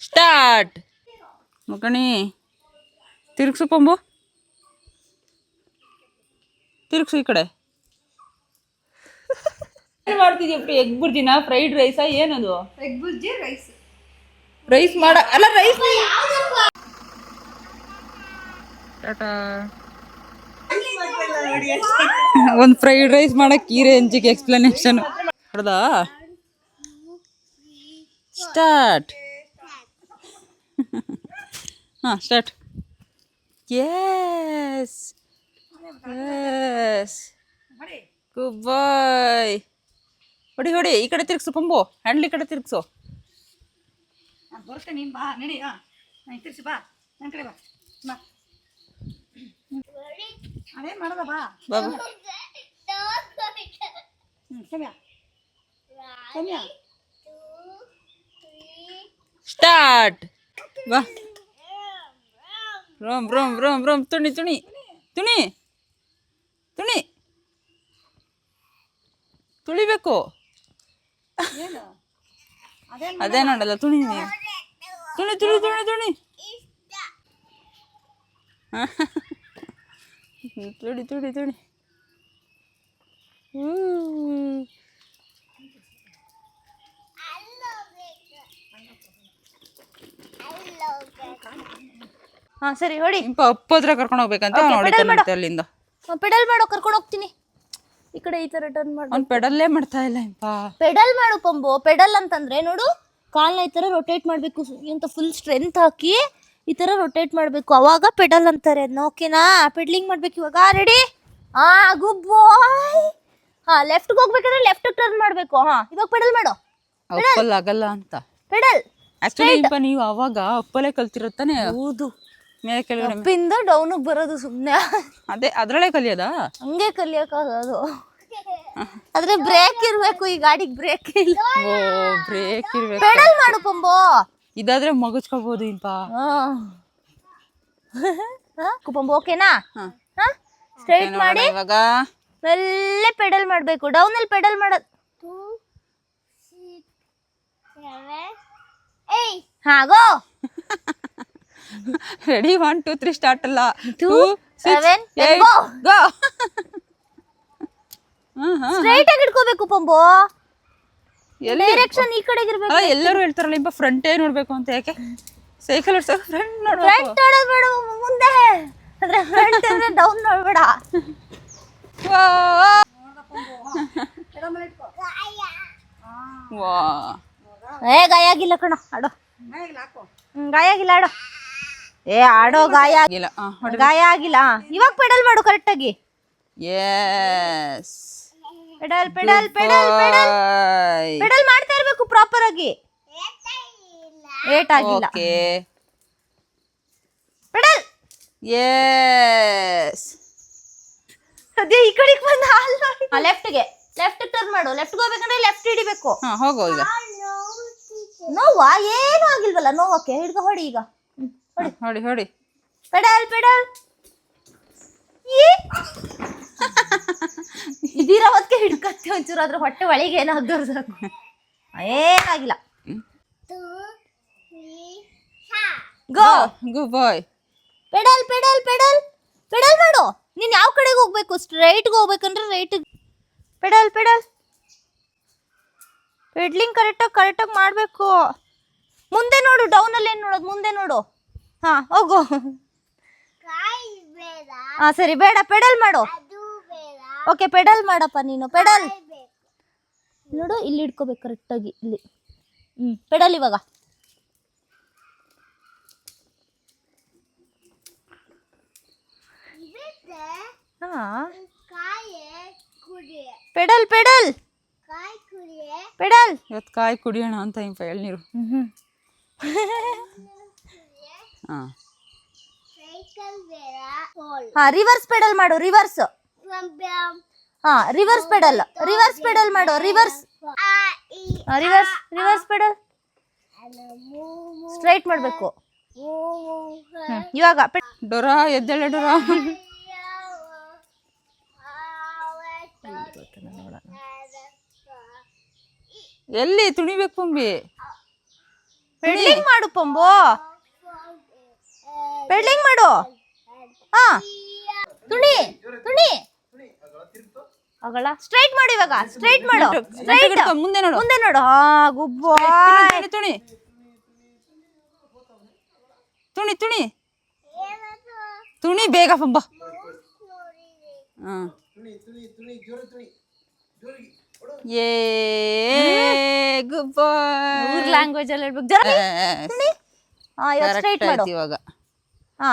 Start. ಮಗಣಿ ತಿರುಗ್ಸು ಪಂಬು, ತಿರುಗ್ಸು ಈ ಕಡೆ. ಏನು ಮಾಡ್ತಿದ್ಯಪ್ಪ? ಎಗ್ ಬುರ್ಜಿನ ಫ್ರೈಡ್ ರೈಸಾ ಏನದು? Egg bhurji rice. ರೈಸ್ ಮಾಡ ಅಲ್ಲ, ರೈಸ್. ಒಂದು ಫ್ರೈಡ್ ರೈಸ್ ಮಾಡಕ್ ಈ ರೇಂಜಿಗೆ ಎಕ್ಸ್ಪ್ಲನೇಷನ್ ಹೊಡೆದ. ಸ್ಟಾರ್ಟ್. ಹಾಂ ಸ್ಟಾರ್ಟ್. ಯಸ್ ಯಸ್, ಗುಡ್ ಬಾಯ್. ಹೊಡಿ ಹೊಡಿ, ಈ ಕಡೆ ತಿರ್ಗ್ಸು ಪಂಬು, ಹ್ಯಾಂಡ್ಲ್ ಈ ಕಡೆ ತಿರ್ಗ್ಸು. ಬರುತ್ತೆ ನೀನು ಬಾ, ನಡಿ. ತಿರ್ಸಿ ಬಾ, ನನ್ನ ಕಡೆ ಬಾ. ಬಾ, ಅದೇನು ಮಾಡೋದ ಬಾ. ಬಾಬಾ ಸ್ಟಾರ್ಟ್. ಬಾ. ರೋಮ್ ರೋಮ್ ರೋಮ್ ರೋಮ್. ತುಣಿ ತುಣಿ ತುಣಿ ತುಣಿ ತುಳಿಬೇಕು. ಅದೇ ನೋಡಲ್ಲ, ತುಣಿ ತುಣಿ ತುಣಿ ತುಣಿ ತುಣಿ ತುಳಿ ತುಳಿ ತುಳಿ. ಹಾಂ ಸರಿ ಹೊಡಿ. ಅಪ್ಪತ್ರ ಕರ್ಕೊಂಡು ಹೋಗ್ಬೇಕಂತ ನೋಡಿತಾನಂತೆ ಅಲ್ಲಿಂದ. ಪೆಡಲ್ ಮಾಡೋ, ಕರ್ಕೊಂಡು ಹೋಗ್ತೀನಿ. ಈ ಕಡೆ ಈ ತರ ಟರ್ನ್ ಮಾಡು. ಅವ್ನು ಪೆಡಲ್ಲೇ ಮಾಡ್ತಾ ಇಲ್ಲ. ಪೆಡಲ್ ಮಾಡು ಪಂಬು. ಪೆಡಲ್ ಅಂತಂದ್ರೆ ನೋಡು, ಕಾಲ್ನ ಈ ತರ ರೊಟೇಟ್ ಮಾಡ್ಬೇಕು ಅಂತ ಫುಲ್ ಸ್ಟ್ರೆಂತ್ ಹಾಕಿ ಈ ತರ ರೊಟೇಟ್ ಮಾಡ್ಬೇಕು, ಅವಾಗ ಪೆಡಲ್ ಅಂತಾರೆ ಅದನ್ನ. ಓಕೆನಾ? ಪೆಡ್ಲಿಂಗ್ ಮಾಡ್ಬೇಕು ಇವಾಗ. ರೆಡಿ? ಗುಡ್ ಬಾಯ್. ಲೆಫ್ಟ್ಗೆ ಹೋಗ್ಬೇಕಂದ್ರೆ ಲೆಫ್ಟ್ ಟರ್ನ್ ಮಾಡ್ಬೇಕು. ಇವಾಗ ಪೆಡಲ್ ಮಾಡು. ಅಪ್ಪಲ್ ಆಗಲ್ಲ ಅಂತ ಪೆಡಲ್. ಆಕ್ಚುಲಿ ನೀವು ಅವಾಗ ಅಪ್ಪಲ್ಲೇ ಕಲ್ತಿರುತ್ತಾನೆ. ಹೌದು, ಮೇಲೆ ಕೆಳಗಡೆ ಅಪ್ಪಿಂದ ಡೌನಿಗೆ ಬರೋದು ಸುಮ್ಮನೆ. ಅದೇ ಅದ್ರಲ್ಲೇ ಕಲಿಯೋದಾ? ಹಂಗೆ ಕಲಿಯೋಕ್ಕಾಗೋದು. ಆದ್ರೆ ಬ್ರೇಕ್ ಇರ್ಬೇಕು, ಈ ಗಾಡಿಗೆ ಬ್ರೇಕ್ ಇಲ್ಲ. ಓ, ಬ್ರೇಕ್ ಇರ್ಬೇಕು. ಪೆಡಲ್ ಮಾಡು ಪಂಬು. ಇದಾದ್ರೆ ಮಗಚ್ಕೋಬಹುದು ಇಂಪ. ಪಂಬು ಓಕೆನಾ? ಸ್ಟ್ರೈಟ್ ಮಾಡಿ ಇವಾಗ ಮೆಲ್ಲೆ ಪೆಡಲ್ ಮಾಡ್ಬೇಕು. ಡೌನ್ ಅಲ್ಲಿ ಪೆಡಲ್ ಮಾಡೋದು. ಗೋ. Ready, 1 2 3 start. ಅಲ್ಲ 2 7 8 ಗೋ. ಸ್ಟ್ರೈಟ್ ಆಗಿ ಇಟ್ಕೋಬೇಕು ಪಂಬು. ಡೈರೆಕ್ಷನ್ ಈ ಕಡೆಗೆ ಇರಬೇಕು. ಅಲ್ಲ, ಎಲ್ಲರೂ ಹೇಳ್ತಾರಲ್ಲ ಇಂಪ ಫ್ರಂಟೇ ನೋಡ್ಬೇಕು ಅಂತ. ಯಾಕೆ? ಸೈಕಲ್ ಓಡಿಸೋಕೆ ಫ್ರಂಟ್ ನೋಡ್ಬೇಕು. ಫ್ರಂಟ್ ನೋಡಬೇಡ, ಮುಂದೆ. ಅಂದ್ರೆ ಫ್ರಂಟ್ ಅಂದ್ರೆ ಡೌನ್ ನೋಡಬೇಡ. ಗಾಯ ಆಗಿಲ್ಲ ಕಣ, ಆಡೋ. ಗಾಯ ಆಗಿಲ್ಲ, ಆಡೋ. ಆಡೋ, ಗಾಯ ಆಗಿಲ್ಲ. ಗಾಯ ಆಗಿಲ್ಲ. ಇವಾಗ ಪೆಡಲ್ ಮಾಡು ಕರೆಕ್ಟ್ ಆಗಿ. Yes, pedal pedal pedal pedal pedal ಮಾಡ್ತಾ ಇರ್ಬೇಕು ಪ್ರಾಪರ್ ಆಗಿ. ಏಟ್ ಆಗಿಲ್ಲ. Okay, pedal. ಯಸ್. ಅದೇ ಈ ಕಡೆಗೆ ಬಂದ. ಲೆಫ್ಟ್ಗೆ, ಲೆಫ್ಟ್ ಟರ್ನ್ ಮಾಡು. ಲೆಫ್ಟ್ಗೆ ಹೋಗ್ಬೇಕಂದ್ರೆ ಲೆಫ್ಟ್ ಹಿಡಿಬೇಕು. ಹೋಗೋ ಈಗ. ನೋವಾ? ಏನು ಆಗಿಲ್ವಲ್ಲ ನೋವಕ್ಕೆ. ಹಿಡ್ಕೊ, ಹೊಡಿ ಈಗ. ಹೊಡಿ ಹೊಡಿ ಹೊಡಿ. Pedal pedal. ಇದಿರೋದಕ್ಕೆ ಹಿಡ್ಕತ್ತೆ ಒಂಚೂರು. ಅದ್ರ ಹೊಟ್ಟೆ ಒಳಗೆ ಏನಾಗ್ದವ್ರು ಸಾಕು. ಏನಾಗಿಲ್ಲ. ಗೋ. ಗುಡ್ ಬಾಯ್. ಪೆಡಲ್ ಪೆಡಲ್ ಪೆಡಲ್ ಪೆಡಲ್ ಮಾಡು. ನೀನ್ ಯಾವ ಕಡೆಗೆ ಹೋಗ್ಬೇಕು? ಸ್ಟ್ರೈಟ್ಗೆ ಹೋಗ್ಬೇಕಂದ್ರೆ ರೈಟ್. Pedal pedal. ಪೆಡ್ಲಿಂಗ್ ಕರೆಕ್ಟಾಗಿ ಮಾಡಬೇಕು. ಮುಂದೆ ನೋಡು, ಡೌನ್ ಅಲ್ಲಿ ಏನು ನೋಡೋದು? ಮುಂದೆ ನೋಡು. ಹೋಗು. ಸರಿ, ಬೇಡ. ಪೆಡಲ್ ಮಾಡು. ಓಕೆ, ಪೆಡಲ್ ಮಾಡಪ್ಪ ನೀನು. ಪೆಡಲ್ ನೋಡು, ಇಲ್ಲಿ ಇಟ್ಕೋಬೇಕು ಕರೆಕ್ಟಾಗಿ. ಇಲ್ಲಿ ಪೆಡಲ್ ಇವಾಗ. Pedal pedal pedal. ಇವತ್ತು ಕಾಯಿ ಕುಡಿಯೋಣ ಅಂತ ಇಂಪ ಎಳ್ನೀರು. ರಿವರ್ಸ್ ಪೆಡಲ್ ಮಾಡು. Reverse. Reverse pedal. Reverse pedal ಮಾಡು. Reverse reverse reverse pedal. Straight ಮಾಡಬೇಕು ಇವಾಗ. ಡೊರಾ ಎದ್ದೇಳೆ, ಡೊರಾ. ಎಲ್ಲಿ ತುಣಿಬೇಕು ಪಂಬಿ? ಪೆಡ್ಲಿಂಗ್ ಮಾಡು ಪಂಬು, ಪೆಡ್ಲಿಂಗ್ ಮಾಡು. ಹಾ ತುಣಿ ತುಣಿ ಅಗಳ ಸ್ಟ್ರೈಟ್ ಮಾಡು, ಇವಾಗ ಸ್ಟ್ರೈಟ್ ಮಾಡು, ಸ್ಟ್ರೈಟ್ ಮುಂದೆ ನೋಡು, ಮುಂದೆ ನೋಡು. ಹಾ ಗುಬ್ಬ ತುಣಿ ತುಣಿ ತುಣಿ ತುಣಿ ಬೇಗ ಪಂಬ. ಏ ಗುಡ್ ಬಾಯ್. ಲ್ಯಾಂಗ್ವೇಜ್ ಅಲ್ಲಿ ಹೇಳ್ಬೇಕು. ಹಾ ಇವಾಗ ಸ್ಟ್ರೈಟ್ ಮಾಡು ಇವಾಗ. ಹಾ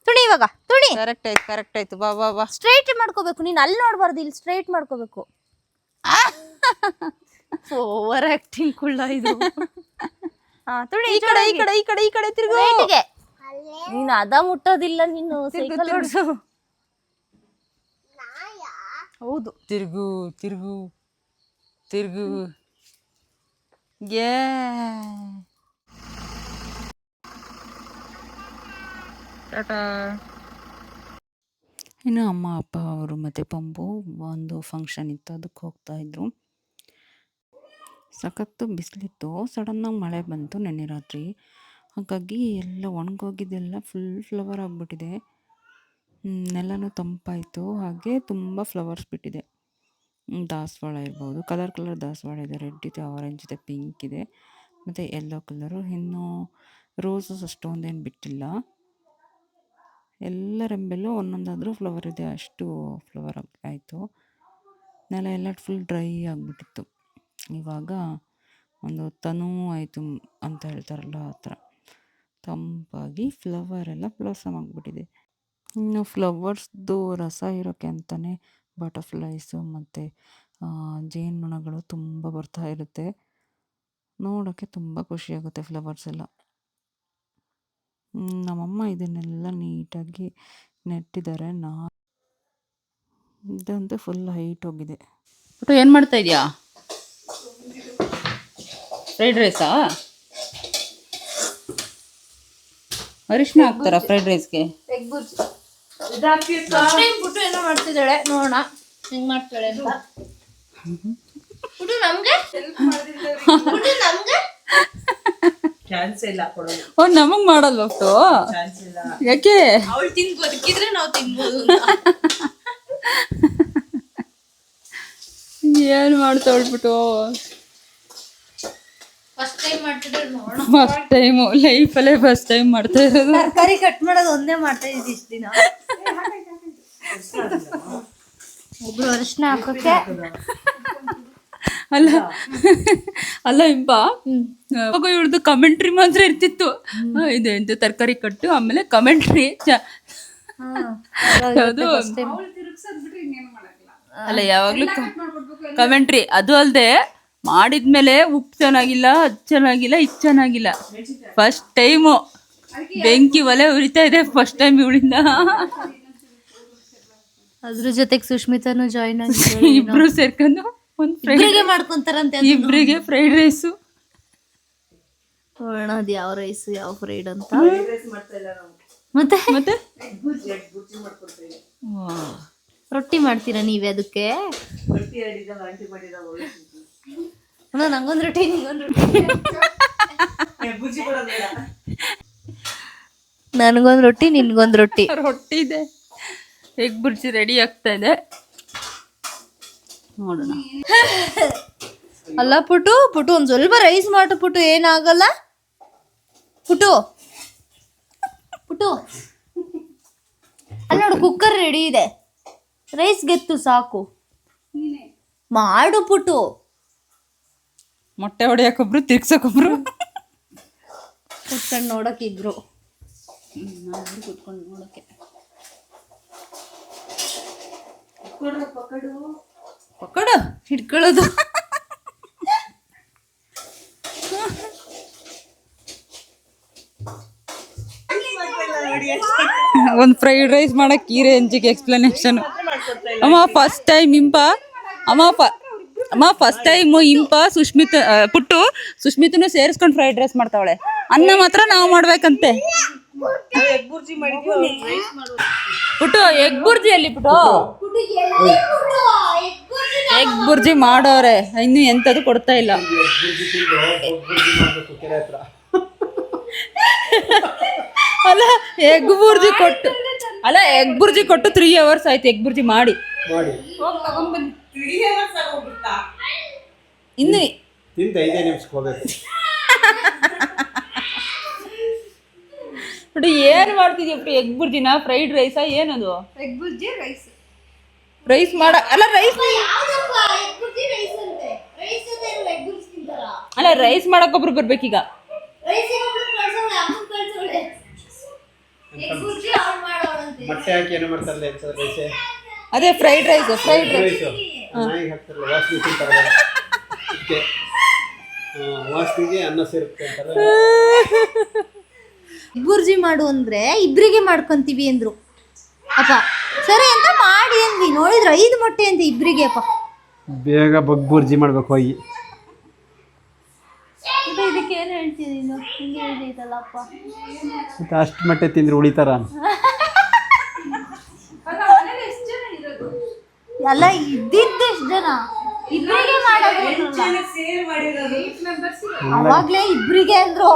ತುಣಿ ಇವಾಗ ತುಣಿ. ಕರೆಕ್ಟ್ ಆಯ್ತು. ಬಾ ಬಾ ಬಾ. ಸ್ಟ್ರೈಟ್ ಮಾಡ್ಕೋಬೇಕು ನೀನು, ಅಲ್ಲಿ ನೋಡ್ಬಾರ್ದು, ಇಲ್ಲಿ ಸ್ಟ್ರೈಟ್ ಮಾಡ್ಕೋಬೇಕು. ಓವರ್ ಆಕ್ಟಿಂಗ್ ಕುಳ್ಳ ಇದು. ಹಾ ತುಣಿ ಈ ಕಡೆ ತಿರುಗು. ರೈಟ್ಗೆ. ನೀನು ಅದ ಮುಟ್ಟೋದಿಲ್ಲ, ನೀನು ಸೈಕಲ್ ಓಡಿಸು. ಹೌದು. ತಿರುಗು ಟಾಟಾ. ಇನ್ನು ಅಮ್ಮ ಅಪ್ಪ ಅವರು ಮತ್ತು ಪಂಬು ಒಂದು ಫಂಕ್ಷನ್ ಇತ್ತು, ಅದಕ್ಕೆ ಹೋಗ್ತಾ ಇದ್ರು. ಸಖತ್ತು ಬಿಸಿಲಿತ್ತು, ಸಡನ್ನಾಗಿ ಮಳೆ ಬಂತು ನೆನ್ನೆ ರಾತ್ರಿ. ಹಾಗಾಗಿ ಎಲ್ಲ ಒಣಗೋಗಿದ್ದೆಲ್ಲ ಫುಲ್ ಫ್ಲವರ್ ಆಗಿಬಿಟ್ಟಿದೆ. ನೆಲನೂ ತಂಪಾಯಿತು, ಹಾಗೆ ತುಂಬ ಫ್ಲವರ್ಸ್ ಬಿಟ್ಟಿದೆ. ದಾಸವಾಳ ಇರ್ಬೋದು, ಕಲರ್ ದಾಸವಾಳ ಇದೆ, ರೆಡ್ ಇದೆ, ಆರೆಂಜ್ ಇದೆ, ಪಿಂಕ್ ಇದೆ ಮತ್ತು ಯೆಲ್ಲೋ ಕಲರು. ಇನ್ನು ರೋಸಸ್ ಅಷ್ಟೊಂದೇನು ಬಿಟ್ಟಿಲ್ಲ. ಎಲ್ಲ ರೆಂಬೆಲ್ಲೂ ಒಂದೊಂದಾದರೂ ಫ್ಲವರ್ ಇದೆ, ಅಷ್ಟು ಫ್ಲವರ್ ಆಯಿತು. ನೆಲ ಎಲ್ಲ ಫುಲ್ ಡ್ರೈ ಆಗಿಬಿಟ್ಟಿತ್ತು. ಇವಾಗ ಒಂದು ತನೂ ಆಯಿತು ಅಂತ ಹೇಳ್ತಾರಲ್ಲ, ಆ ಥರ ತಂಪಾಗಿ ಫ್ಲವರೆಲ್ಲ ಬ್ಲಾಸಮ್ ಆಗಿಬಿಟ್ಟಿದೆ. ಇನ್ನು ಫ್ಲವರ್ಸ್ದು ರಸ ಇರೋಕ್ಕೆ ಅಂತಲೇ ಬಟರ್ಫ್ಲೈಸು ಮತ್ತು ಜೇನುನೊಣಗಳು ತುಂಬ ಬರ್ತಾ ಇರುತ್ತೆ. ನೋಡೋಕ್ಕೆ ತುಂಬ ಖುಷಿಯಾಗುತ್ತೆ ಫ್ಲವರ್ಸ್ ಎಲ್ಲ. ನಮ್ಮಮ್ಮ ಇದನ್ನೆಲ್ಲ ನೀಟಾಗಿ ನೆಟ್ಟಿದ್ದಾರೆ. ಇದಂತೂ ಫುಲ್ ಹೈಟ್ ಹೋಗಿದೆ. ಒಟ್ಟು ಏನು ಮಾಡ್ತಾ ಇದೆಯಾ? ಫ್ರೈಡ್ ರೈಸಾ? ಅರಿಶಿನ ಹಾಕ್ತಾರ ಫ್ರೈಡ್ ರೈಸ್ಗೆ? ಪುಟ್ಟು ಏನೋ ಮಾಡ್ತಿದ್ದಾಳೆ, ನೋಡೋಣ ಹೆಂಗ್ ಮಾಡ್ತಾಳೆ ಅಂತ. ಪುಟ್ಟು ನಮ್ಗೆ ಚಾನ್ಸ್ ಇಲ್ಲ ಕೊಡೋದು. ಓ ನಮಗ್ ಮಾಡಲ್ವ ಅಷ್ಟು? ಯಾಕೆ? ಅವಳು ತಿಂದು ಬದುಕಿದ್ರೆ ನಾವು ತಿನ್ಬೋದು. ಏನು ಮಾಡ್ತಾಳ್ಬಿಟ್ಟು ಫಸ್ಟ್ ಟೈಮ್ ಮಾಡ್ತಿದ್ರೆ ನೋಡೋಣ. ಫಸ್ಟ್ ಟೈಮು ಲೈಫಲ್ಲೇ ಫಸ್ಟ್ ಟೈಮ್ ಮಾಡ್ತಾ ಇರೋದು. ತರಕಾರಿ ಕಟ್ ಮಾಡೋದು ಒಂದೇ ಮಾಡ್ತಾ ಇದ್ದಿ ಇಷ್ಟು ದಿನ. ಒಬ್ರು ಅರಿಶಿನ ಹಾಕೋಕೆ ಅಲ್ಲ ಇಂಪ ಅವಾಗ ಇವಳ್ದು ಕಮೆಂಟ್ರಿ ಮಾತ್ರ ಇರ್ತಿತ್ತು. ಇದು ಎಂತ ತರಕಾರಿ ಕಟ್ಟು ಆಮೇಲೆ ಕಮೆಂಟ್ರಿ. ಅದು ಅಲ್ಲ ಯಾವಾಗ್ಲೂ ಕಮೆಂಟ್ರಿ. ಅದು ಅಲ್ಲದೆ ಮಾಡಿದ್ಮೇಲೆ ಉಪ್ಪು ಚೆನ್ನಾಗಿಲ್ಲ, ಅದು ಚೆನ್ನಾಗಿಲ್ಲ, ಇದು ಚೆನ್ನಾಗಿಲ್ಲ. ಫಸ್ಟ್ ಟೈಮು ಬೆಂಕಿ ಒಲೆ ಉರಿತಾ ಇದೆ ಫಸ್ಟ್ ಟೈಮ್ ಇವಳಿಂದ. ಅದ್ರ ಜೊತೆಗೆ ಸುಷ್ಮಿತಾನು ಜಾಯಿನ್ ಆಗಿ ಇಬ್ರು ಸೇರ್ಕೊಂಡು ಇಬ್ರಿಗೆ ಮಾಡ್ಕೊಂತಾರಂತೆ. ಇಬ್ರಿಗೆ ಫ್ರೈಡ್ ರೈಸು. ನೋಡೋಣ ಅದು ಯಾವ ರೈಸ್ ಯಾವ ಫ್ರೈಡ್ ಅಂತ. ಮತ್ತೆ ಮತ್ತೆ ರೊಟ್ಟಿ ಮಾಡ್ತೀರಾ ನೀವೇ ಅದಕ್ಕೆ? ನಂಗೊಂದು ರೊಟ್ಟಿ, ನಿಂಗೊಂದು ರೊಟ್ಟಿ, ನನಗೊಂದು ರೊಟ್ಟಿ, ನಿನ್ಗೊಂದು ರೊಟ್ಟಿ. ರೊಟ್ಟಿ ಇದೆ, ಎಗ್ ಬುರ್ಜಿ ರೆಡಿ ಆಗ್ತಾ ಇದೆ, ನೋಡೋಣ. ಅಲ್ಲ ಪುಟ್ಟು, ಪುಟ್ಟು ಒಂದು ಸ್ವಲ್ಪ ರೈಸ್ ಮಾಡು ಪುಟ್ಟು, ಏನಾಗಲ್ಲ ಪುಟ್ಟು. ಪುಟ್ಟು ಅಲ್ಲಿ ನೋಡು ಕುಕ್ಕರ್ ರೆಡಿ ಇದೆ, ರೈಸ್ ಗೆತ್ತು ಸಾಕು, ಮಾಡು ಪುಟ್ಟು. ಮೊಟ್ಟೆ ಹೊಡೆಯಕ್ಕೊಬ್ರು, ತಿರ್ಗ್ಸಕ್ಕೊಬ್ರು, ಕುತ್ಕೊಂಡು ನೋಡಕ್ಕೆ ಇಬ್ರು. ಕೂತ್ಕೊಂಡು ನೋಡಕ್ಕೆ ಪಕ್ಕಡು ಹಿಡ್ಕೊಳ್ಳೋದು. ಒಂದು ಫ್ರೈಡ್ ರೈಸ್ ಮಾಡಕ್ ಈ ರೇಂಜಿಗೆ ಎಕ್ಸ್ಪ್ಲನೇಷನ್. ಅಮ್ಮ ಫಸ್ಟ್ ಟೈಮ್ ಇಂಪ, ಅಮ್ಮ ಫಸ್ಟ್ ಟೈಮ್ ಇಂಪ ಪುಟ್ಟು ಸುಷ್ಮಿತನು ಸೇರಿಸ್ಕೊಂಡು ಫ್ರೈಡ್ ರೈಸ್ ಮಾಡ್ತಾವಳೆ. ಅನ್ನ ಮಾತ್ರ ನಾವು ಮಾಡ್ಬೇಕಂತೆ. ಪುಟ್ಟು ಎಗ್ ಬುರ್ಜಿ ಅಲ್ಲಿ ಪುಟ್ಟು ಎಗ್ ಬುರ್ಜಿ ಮಾಡೋರೆ ಇನ್ನು ಎಂತದು ಕೊಡ್ತಾ ಇಲ್ಲ. ಅಲ್ಲ ಎಗ್ ಬುರ್ಜಿ ಕೊಟ್ಟು 3 hours ಆಯ್ತು ಎಗ್ ಬುರ್ಜಿ ಮಾಡಿ. ಇನ್ನು ಬಟ್ ಏನ್ ಮಾಡ್ತಿದ್ಯ ಎಗ್ ಬುರ್ಜಿನ? ಫ್ರೈಡ್ ರೈಸಾ ಏನದು? ಎಗ್ ಬುರ್ಜಿ ರೈಸ್ ಮಾಡ ಅಲ್ಲ ರೈಸ್ ಮಾಡಕ್ ಒಬ್ರು ಬರ್ಬೇಕೀಗ. ಮೊಟ್ಟೆ ಹಾಕಿ ಏನು ಮಾಡ್ತಾರಲ್ಲ ಅದೇ ಫ್ರೈಡ್ ರೈಸ್ ವಾಸನೆಗೆ ಅನ್ನ ಸೇರುತ್ತೆ ಅಂತಾರೆ. ಬುರ್ಜಿ ಮಾಡು ಅಂದ್ರೆ ಇಬ್ರಿಗೆ ಮಾಡ್ಕೊಂತೀವಿ ಅಂದ್ರು ಅಪ್ಪ. ಸರಿ ಅಂತ ಮಾಡಿ ಅಂದ್ವಿ, ನೋಡಿದ್ರೆ 5 ಮೊಟ್ಟೆ ಅಂತ ಇಬ್ರಿಗೆ. ಅಪ್ಪ ಬೇಗ ಬುರ್ಜಿ ಮಾಡ್ಬೇಕು ಹೋಗಿ. ಇದಕ್ಕೆ ಏನು ಹೇಳ್ತೀನಿ ನೀನು? ಹಿಂಗೆ ಹೇಳಿದಲ್ಲಪ್ಪ. ಮತ್ತೆ ಅಷ್ಟು ಮೊಟ್ಟೆ ತಿಂದ್ರೆ ಉಳಿತಾರ? ಎಲ್ಲ ಇದ್ದಿದ್ದೆಷ್ಟು ಜನ ಇಬ್ರಿಗೆ ಮಾಡೋದು. ಅವಾಗ್ಲೇ ಇಬ್ರಿಗೆ ಅಂದ್ರು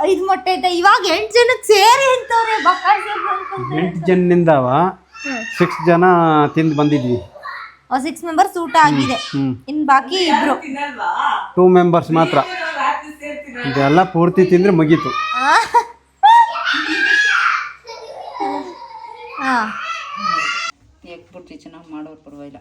5 ಮೊಟ್ಟೆ ಅಂತ. ಇವಾಗ 8 ಜನಕ್ಕೆ ಸೇರಿ ಅಂತವ್ರೆ. 8 ಜನದಿಂದವ 6 ಜನ ತಿಂದು ಬಂದಿದ್ವಿ. 6 ಮೆಂಬರ್ಸ್ ಊಟ ಆಗಿದೆ, ಇನ್ ಬಾಕಿ ಇಬ್ರು 2 ಮೆಂಬರ್ಸ್ ಮಾತ್ರ. ಇದೆಲ್ಲ ಪೂರ್ತಿ ತಿಂದ್ರೆ ಮುಗೀತು. ಎಗ್ ಬುರ್ಜಿ ಚೆನ್ನಾಗಿ ಮಾಡೋರು ಪರವಾಗಿಲ್ಲ.